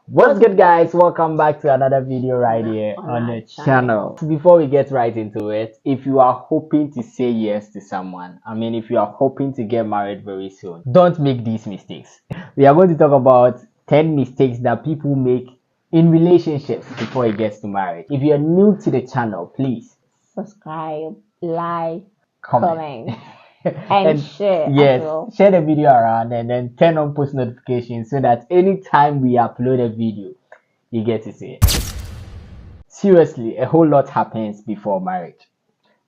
What's good, guys? Welcome back to another video right here on the channel. Before we get right into it, if you are hoping to say yes to someone, if you are hoping to get married very soon, don't make these mistakes. We are going to talk about 10 mistakes that people make in relationships before it gets to marriage. If you're new to the channel, please subscribe, like, comment. and share. Yes, share the video around and then turn on post notifications so that anytime we upload a video, you get to see it. Seriously, a whole lot happens before marriage.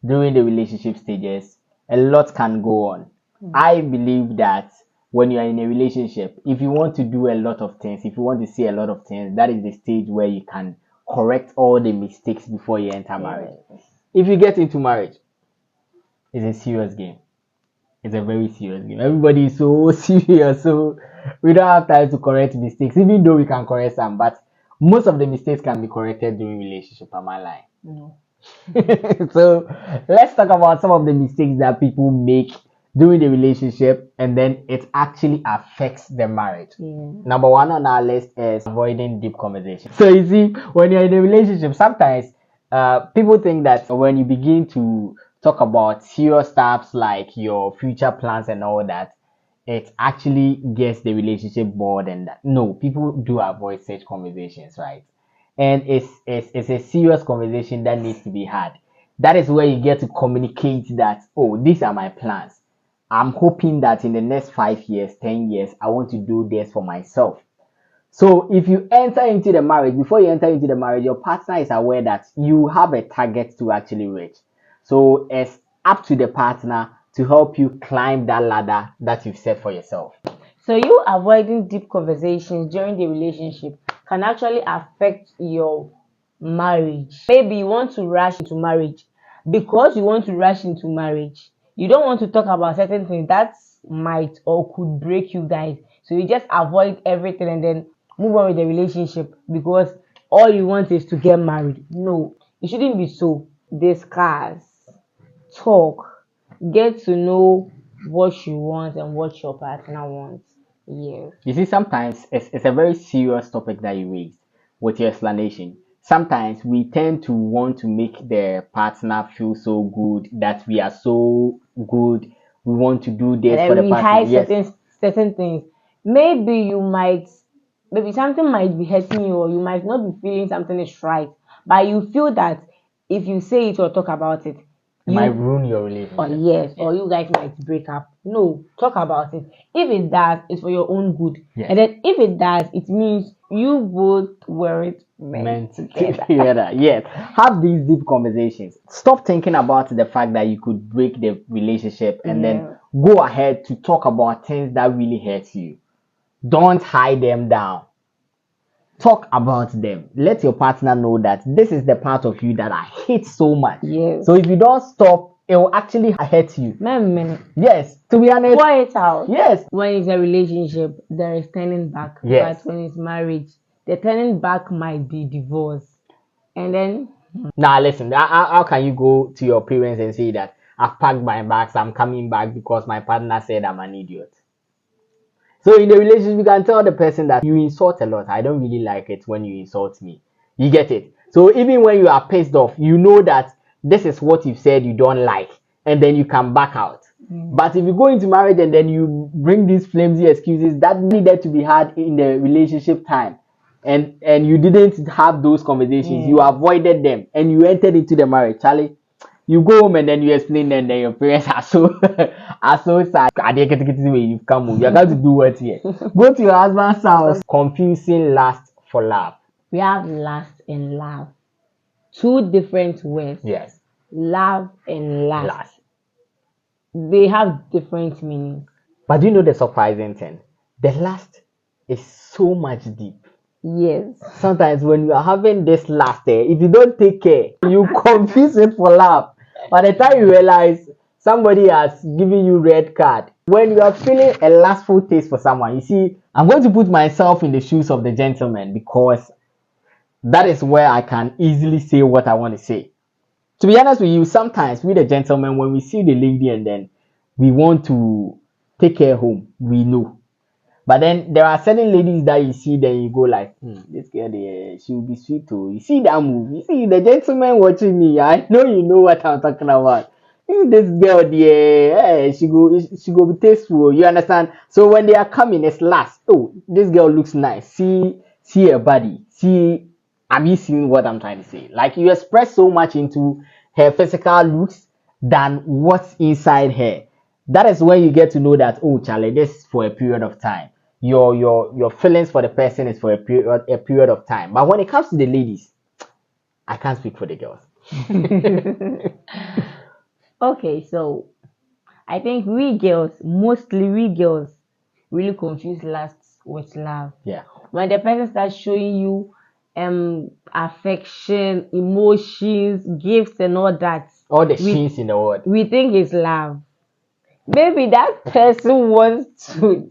During the relationship stages, a lot can go on. I believe that when you are in a relationship, if you want to do a lot of things, if you want to see a lot of things, that is the stage where you can correct all the mistakes before you enter marriage. If you get into marriage, it's a serious game. It's a very serious game. Everybody is so serious, so we don't have time to correct mistakes, even though we can correct some, but most of the mistakes can be corrected during relationship. Am I lying? No. So let's talk about some of the mistakes that people make during the relationship and then it actually affects the marriage. Number one on our list is avoiding deep conversation. So you see, when you're in a relationship, sometimes people think that when you begin to talk about serious stuff like your future plans and all that, it actually gets the relationship bored, and that no, people do avoid such conversations, right? And it's a serious conversation that needs to be had. That is where you get to communicate that, oh, these are my plans. I'm hoping that in the next 5 years, 10 years, I want to do this for myself. So if you enter into the marriage, before you enter into the marriage, your partner is aware that you have a target to actually reach. So it's up to the partner to help you climb that ladder that you've set for yourself. So you avoiding deep conversations during the relationship can actually affect your marriage. Maybe you want to rush into marriage. Because you want to rush into marriage, you don't want to talk about certain things that might or could break you guys. So you just avoid everything and then move on with the relationship because all you want is to get married. No, it shouldn't be so. Discuss, talk, get to know what you want and what your partner wants. Yes. You see, sometimes it's a very serious topic that you raised with your explanation. Sometimes we tend to want to make the partner feel so good that we are so good. We want to do this And for then the we partner. hide Yes. certain things. Maybe something might be hurting you or you might not be feeling something is right. But you feel that if you say it or talk about it, It might ruin your relationship. or yes, or you guys might break up. No, talk about it. If it does, it's for your own good. Yes. And then if it does, it means you both weren't meant together. Yes. Have these deep conversations. Stop thinking about the fact that you could break the relationship and then go ahead to talk about things that really hurt you. Don't hide them down. Talk about them. Let your partner know that this is the part of you that I hate so much. Yes. So if you don't stop, it will actually hurt you. Yes. To be honest. Pour it out. Yes. When it's a relationship, there is turning back. Yes. But when it's marriage, the turning back might be divorce. And then now listen, how can you go to your parents and say that I've packed my bags, I'm coming back because my partner said I'm an idiot? So in the relationship, you can tell the person that you insult a lot. I don't really like it when you insult me. You get it? So even when you are pissed off, you know that this is what you've said you don't like, and then you can back out. But if you go into marriage and then you bring these flimsy excuses that needed to be had in the relationship time, and you didn't have those conversations, you avoided them, and you entered into the marriage, Charlie, you go home and then you explain, and then your parents are so sad. You've come home. You're going to do what here? Go to your husband's house. Confusing lust for love. We have lust and love. Two different words. Yes. Love and lust. They have different meanings. But do you know the surprising thing? The lust is so much deep. Yes. Sometimes when you are having this lust, if you don't take care, you confuse it for love. By the time you realize somebody has given you red card, when you are feeling a lustful taste for someone, you see, I'm going to put myself in the shoes of the gentleman because that is where I can easily say what I want to say. To be honest with you, sometimes we the gentlemen, when we see the lady and then we want to take her home, we know. But then there are certain ladies that you see, then you go like, this girl, she will be sweet too. You see that move? You see the gentleman watching me. I know you know what I'm talking about. This girl, she go be tasteful. You understand? So when they are coming, it's last. Oh, this girl looks nice. See her body. See, have you seen what I'm trying to say? Like you express so much into her physical looks than what's inside her. That is when you get to know that, oh Charlie, this is for a period of time. Your feelings for the person is for a period of time. But when it comes to the ladies, I can't speak for the girls. Okay, so I think mostly we girls, really confuse lust with love. Yeah. When the person starts showing you affection, emotions, gifts and all that, All the shins in the world. we think it's love. Maybe that person wants to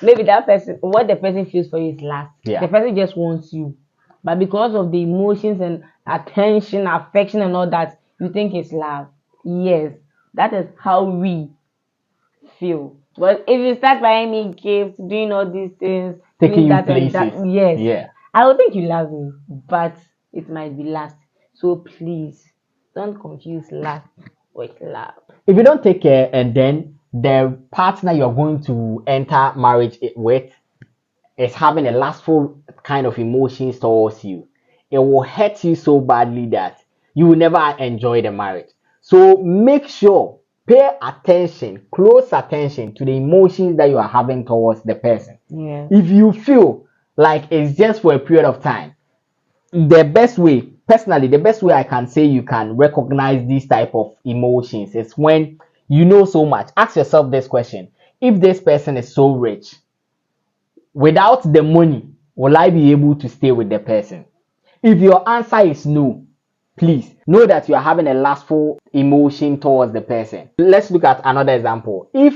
maybe that person, what the person feels for you is lust. Yeah. The person just wants you. But because of the emotions and attention, affection and all that, you think it's love. Yes, that is how we feel. But if you start buying me gifts, doing all these things, Taking doing you that and that, places. yes, Yeah. I don't think you love me, but it might be lust. So please don't confuse lust with love. If you don't take care and then the partner you're going to enter marriage with is having a lustful kind of emotions towards you, it will hurt you so badly that you will never enjoy the marriage. So make sure, pay attention, close attention to the emotions that you are having towards the person. Yeah. If you feel like it's just for a period of time, the best way, personally, the best way I can say you can recognize these type of emotions is when you know so much. Ask yourself this question: if this person is so rich, without the money, will I be able to stay with the person? If your answer is no, please know that you are having a lustful emotion towards the person. Let's look at another example. If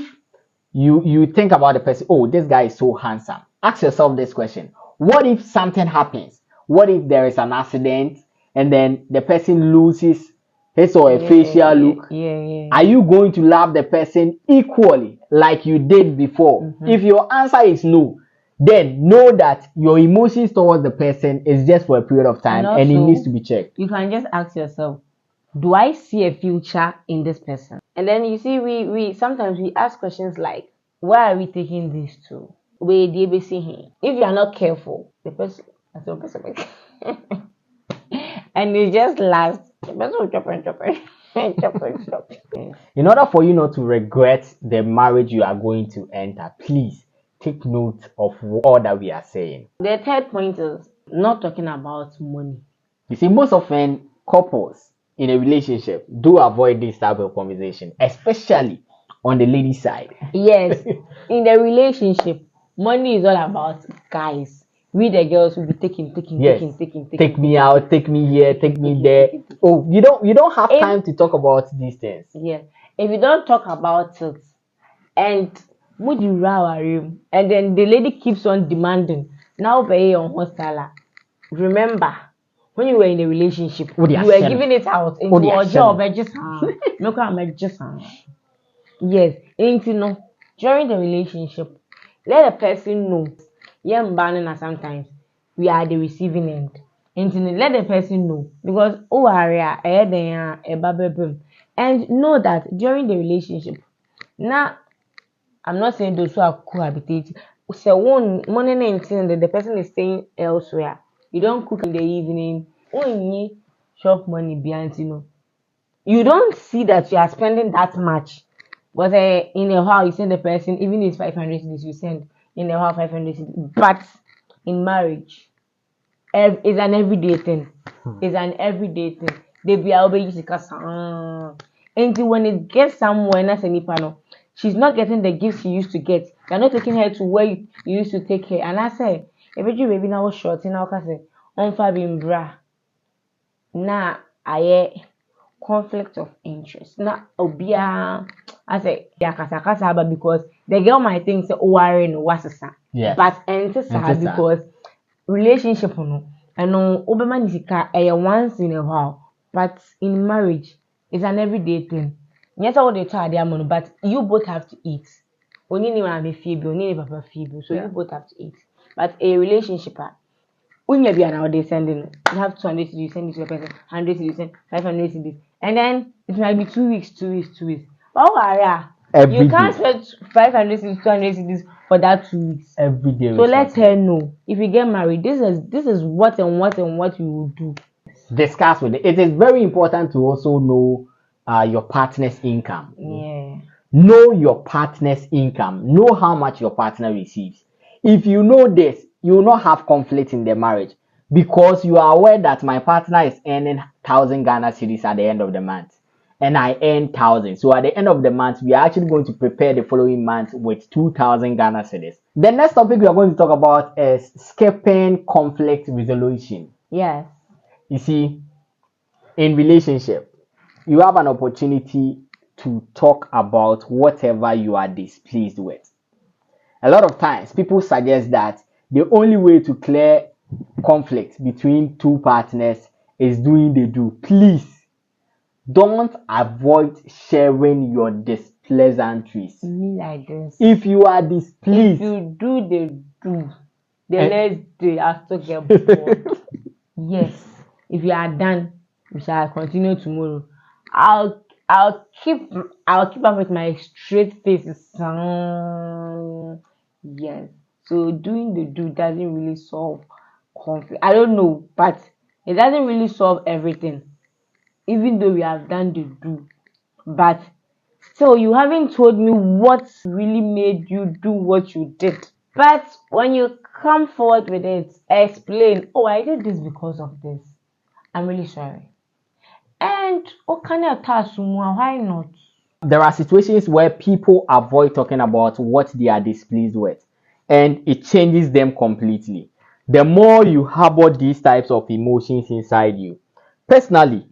you think about the person, oh, this guy is so handsome. Ask yourself this question: what if something happens? What if there is an accident and then the person loses his or her facial look? Yeah. Are you going to love the person equally like you did before? If your answer is no, then know that your emotions towards the person is just for a period of time and it also, needs to be checked. You can just ask yourself, do I see a future in this person? And then you see, we sometimes we ask questions like, where are we taking this to? Where do you see him? If you are not careful, the person and it just lasts. The person will chop and chop and chop and chop. In order for you not to regret the marriage you are going to enter, please take note of all that we are saying. The third point is not talking about money. You see, most often couples in a relationship do avoid this type of conversation, especially on the lady side. Yes, in the relationship, money is all about guys. We the girls will be taking. Take me out, take me here, take me there. Oh, you don't have time to talk about these things. Yeah. If you don't talk about it and would you room and then the lady keeps on demanding, now pay on hostile. Remember, when you were in a relationship, you were giving it out into a job. Yes, during the relationship, let the person know. Yeah, sometimes we are the receiving end. And let the person know, because and know that during the relationship, now I'm not saying those who are cohabitating. So one morning and the person is staying elsewhere. You don't cook in the evening. Only shop money behind you don't see that you are spending that much. But in a while you send the person, even if it's 500 cities, you send in a while 500 cities. But in marriage, it's an everyday thing. It's an everyday thing. They be always and when it gets somewhere, that's any panel. She's not getting the gifts she used to get. You're not taking her to where you used to take her. And I say, if you baby now short, now I say, on fabin bra. Now I conflict of interest. Now obia I say yakasa because the girl might think say worrying what's yeah. But enter because relationship no and obema nisika once in a while. But in marriage it's an everyday thing. Yes, all the time they are money, but you both have to eat. only ni one be Phoebe, only ni Papa Phoebe. So Yeah. you both have to eat. But a relationship, when you be nowadays sending, you have 200 to send it to your person, 100 to send, 500 to this, and then it might be 2 weeks, 2 weeks, 2 weeks. But Every you can't day. spend 500 to 200 to this for that 2 weeks. Every day. So let her know, if you get married, this is what and what and what you will do. Discuss with it. It is very important to also know your partner's income. Yeah. Know your partner's income. Know how much your partner receives. If you know this, you will not have conflict in the marriage because you are aware that my partner is earning 1,000 Ghana cedis at the end of the month and I earn 1,000. So at the end of the month, we are actually going to prepare the following month with 2,000 Ghana cedis. The next topic we are going to talk about is skipping conflict resolution. Yes. You see, in relationship, you have an opportunity to talk about whatever you are displeased with. A lot of times, people suggest that the only way to clear conflict between two partners is doing the do. Please don't avoid sharing your displeasantries. Me like this. If you are displeased, If you do the do, the next day after get bored. Yes. If you are done, we shall continue tomorrow. I'll keep up with my straight face. Yes. So doing the do doesn't really solve conflict. I don't know, but it doesn't really solve everything. Even though we have done the do, but still you haven't told me what really made you do what you did. But when you come forward with it, explain, oh, I did this because of this. I'm really sorry. And what kind of task? Why not? there are situations where people avoid talking about what they are displeased with, and it changes them completely. The more you harbor these types of emotions inside you, personally,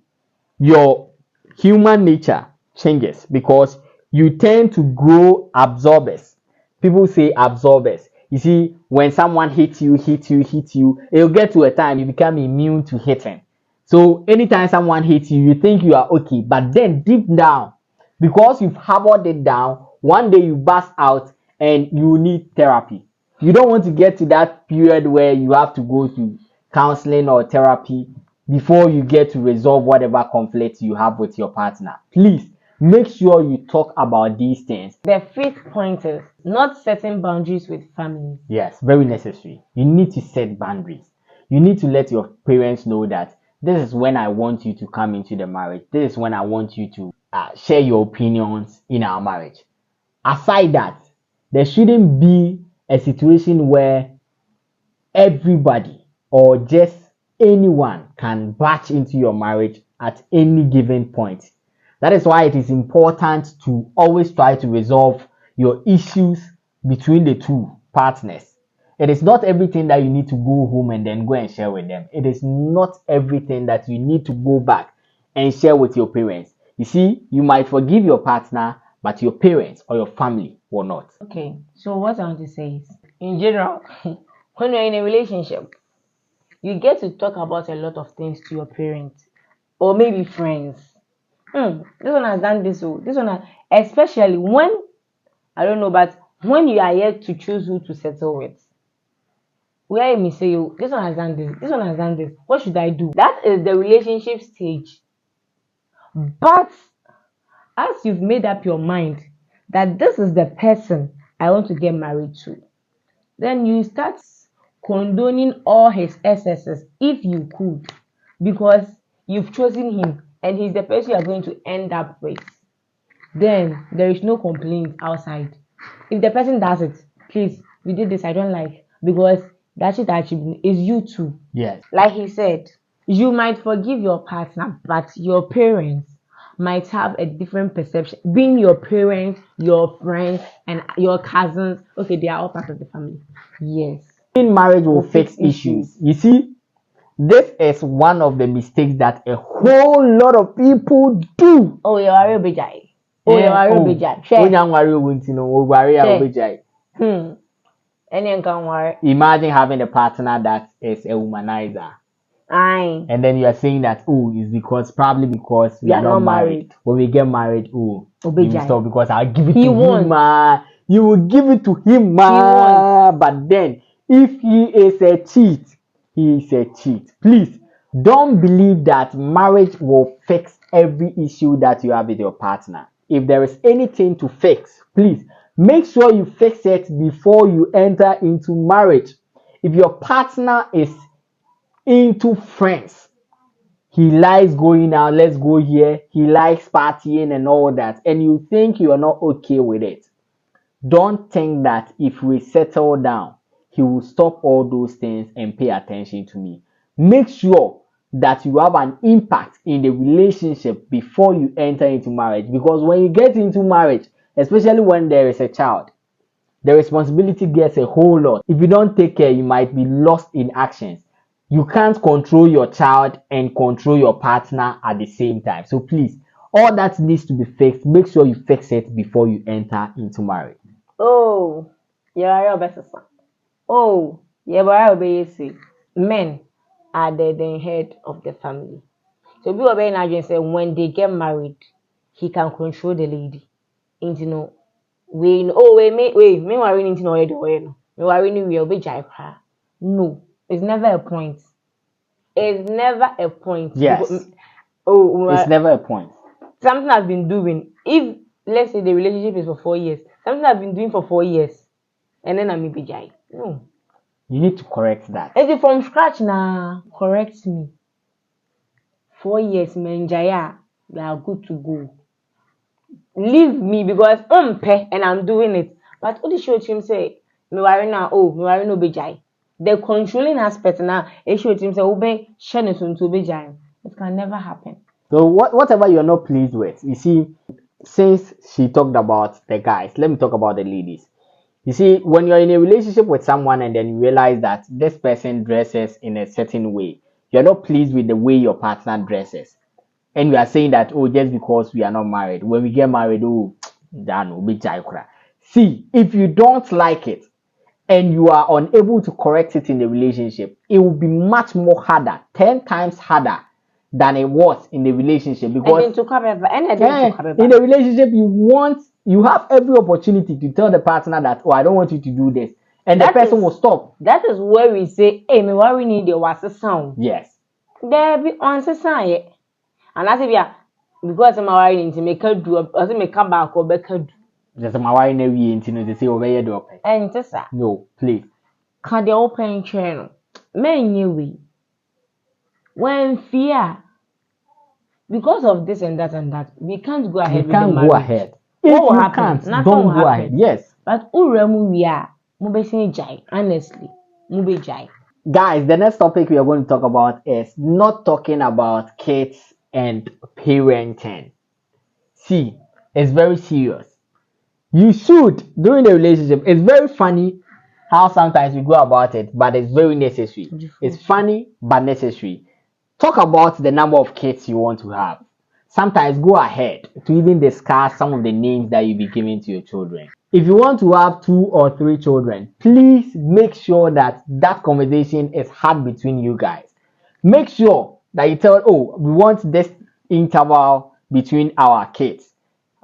your human nature changes because you tend to grow absorbers. People say absorbers. You see, when someone hits you, it'll get to a time you become immune to hitting. So anytime someone hits you, you think you are okay, but then deep down, because you've harbored it down, one day you burst out and you need therapy. You don't want to get to that period where you have to go to counseling or therapy before you get to resolve whatever conflict you have with your partner. Please make sure you talk about these things. The fifth point is not setting boundaries with family. Yes, very necessary. You need to set boundaries. You need to let your parents know that this is when I want you to come into the marriage. This is when I want you to share your opinions in our marriage. Aside that, there shouldn't be a situation where everybody or just anyone can batch into your marriage at any given point. That is why it is important to always try to resolve your issues between the two partners. It is not everything that you need to go home and then go and share with them. It is not everything that you need to go back and share with your parents. You see, you might forgive your partner, but your parents or your family will not. Okay, so what I want to say is, in general, when you're in a relationship, you get to talk about a lot of things to your parents or maybe friends. This one has done this, this one especially when, I don't know, but when you are yet to choose who to settle with. Where you say, oh, this one has done this one has done this, what should I do? That is the relationship stage. But as you've made up your mind that this is the person I want to get married to, then you start condoning all his excesses if you could, because you've chosen him and he's the person you are going to end up with. Then there is no complaint outside. If the person does it, please, we did this, I don't like, because that shit actually is you too. Yes. Like he said, you might forgive your partner, but your parents might have a different perception. Being your parents, your friends, and your cousins, okay, they are all part of the family. Yes. In marriage will fix issues. You see, this is one of the mistakes that a whole lot of people do. Oh, you are a bijay. Oh, you are a bijay. Imagine having a partner that is a womanizer. Aye. And then you are saying that, oh, it's probably because we are not married. When we get married, oh, you will stop because I'll give it to him. you will give it to him, but then if he is a cheat, he is a cheat. Please don't believe that marriage will fix every issue that you have with your partner. If there is anything to fix, please make sure you fix it before you enter into marriage. If your partner is into friends, he likes going out, let's go here, he likes partying and all that, and you think you are not okay with it, don't think that if we settle down, he will stop all those things and pay attention to me. Make sure that you have an impact in the relationship before you enter into marriage, because when you get into marriage, especially when there is a child, the responsibility gets a whole lot. If you don't take care, you might be lost in actions. You can't control your child and control your partner at the same time. So please, all that needs to be fixed. Make sure you fix it before you enter into marriage. Oh, yeah, your best son. Oh, yeah, but I'll be say men are the head of the family. So people be in say when they get married, he can control the lady. Into no we oh me worry into no the way no. Me worry ni we will be jai. No, it's never a point. It's never a point. Yes. It's never a point. Something I've been doing. If let's say the relationship is for 4 years, something I've been doing for 4 years, and then I'm be jai. No. You need to correct that. Is it from scratch now? Correct me. 4 years, man, jaya, we are good to go. Leave me because and I'm doing it. But what the show team say, me worry now, me worry no be jai. The controlling aspect now, it show team say, be share to be jai. It can never happen. So whatever you're not pleased with, you see, since she talked about the guys, let me talk about the ladies. You see, when you're in a relationship with someone and then you realize that this person dresses in a certain way, you're not pleased with the way your partner dresses. And you are saying that, oh, just because we are not married, when we get married, oh, see, if you don't like it and you are unable to correct it in the relationship, it will be much more harder, 10 times harder than it was in the relationship. Because in the relationship, you have every opportunity to tell the partner that, oh, I don't want you to do this, and the person will stop. That is where we say, hey, me what we need the was a sound. Yes. There be on society. And as if yeah, because I'm worrying to make her do, as I make come back or back her do. Just my wife never into to say over your door. And just no, please. Can the open channel? Men you we. When fear, because of this and that, we can't go ahead. We can't go ahead. If what you can't, don't go ahead. Yes. But uremu we are, mube say jai. Honestly, mube jai. Guys, the next topic we are going to talk about is not talking about kids and parenting. See, it's very serious. You should, during the relationship, it's very funny how sometimes we go about it, but it's very necessary. It's funny, but necessary. Talk about the number of kids you want to have. Sometimes go ahead to even discuss some of the names that you'll be giving to your children. If you want to have 2 or 3 children, please make sure that that conversation is had between you guys. Make sure that you tell, oh, we want this interval between our kids.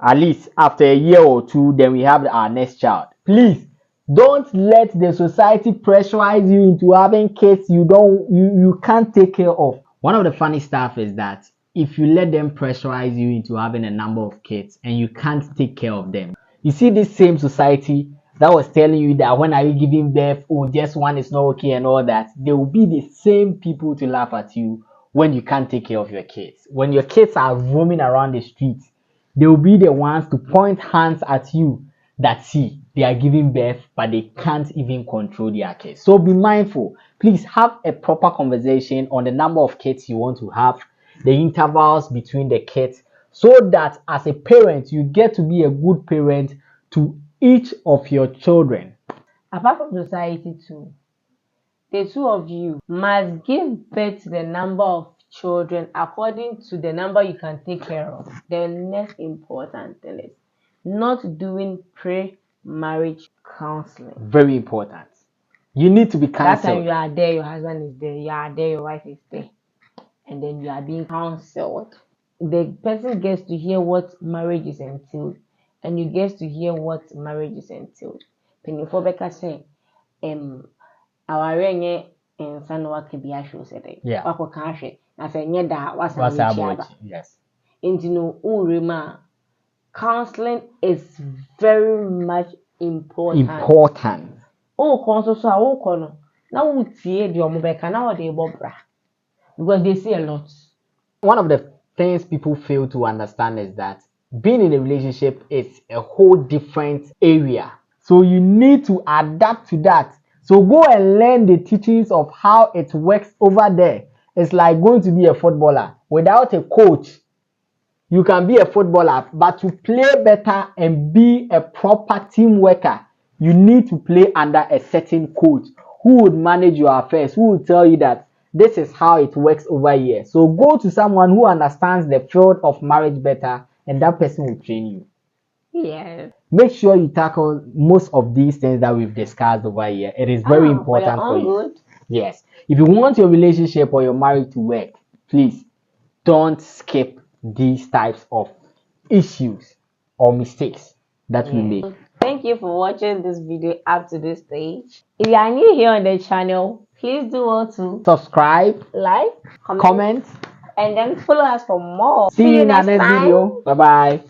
At least after a year or 2, then we have our next child. Please don't let the society pressurize you into having kids you can't take care of. One of the funny stuff is that if you let them pressurize you into having a number of kids and you can't take care of them, you see this same society that was telling you that when are you giving birth, oh, just one is not okay and all that, they will be the same people to laugh at you when you can't take care of your kids. When your kids are roaming around the streets, they will be the ones to point hands at you that see they are giving birth but they can't even control their kids. So be mindful. Please have a proper conversation on the number of kids you want to have, the intervals between the kids, so that as a parent you get to be a good parent to each of your children. Apart from society too, the 2 of you must give birth to the number of children according to the number you can take care of. The next important thing is not doing pre-marriage counseling. Very important. You need to be counseled. That time you are there, your husband is there, you are there, your wife is there, and then you are being counseled. The person gets to hear what marriage is entailed, and you get to hear what marriage is entailed. Penifo beka say, awarenye nsa no waka bi ahwe say dey. Yeah. Wako ka ahwe. Na say nye da What's wasa about? Yes. Nti no urema counseling is very much important. Oh, so a kono. Na wo tie de omo beka na wo de bobra. Because they see a lot. One of the things people fail to understand is that being in a relationship is a whole different area. So you need to adapt to that. So go and learn the teachings of how it works over there. It's like going to be a footballer. Without a coach, you can be a footballer, but to play better and be a proper team worker, you need to play under a certain coach who would manage your affairs, who will tell you that this is how it works over here. So go to someone who understands the field of marriage better, and that person will train you. Yes. Make sure you tackle most of these things that we've discussed over here. It is very important for you. Good. Yes. If you want your relationship or your marriage to work, please don't skip these types of issues or mistakes that we make. Thank you for watching this video up to this stage. If you are new here on the channel, please do well to subscribe, like, comment, and then follow us for more. See you in our next video. Bye bye.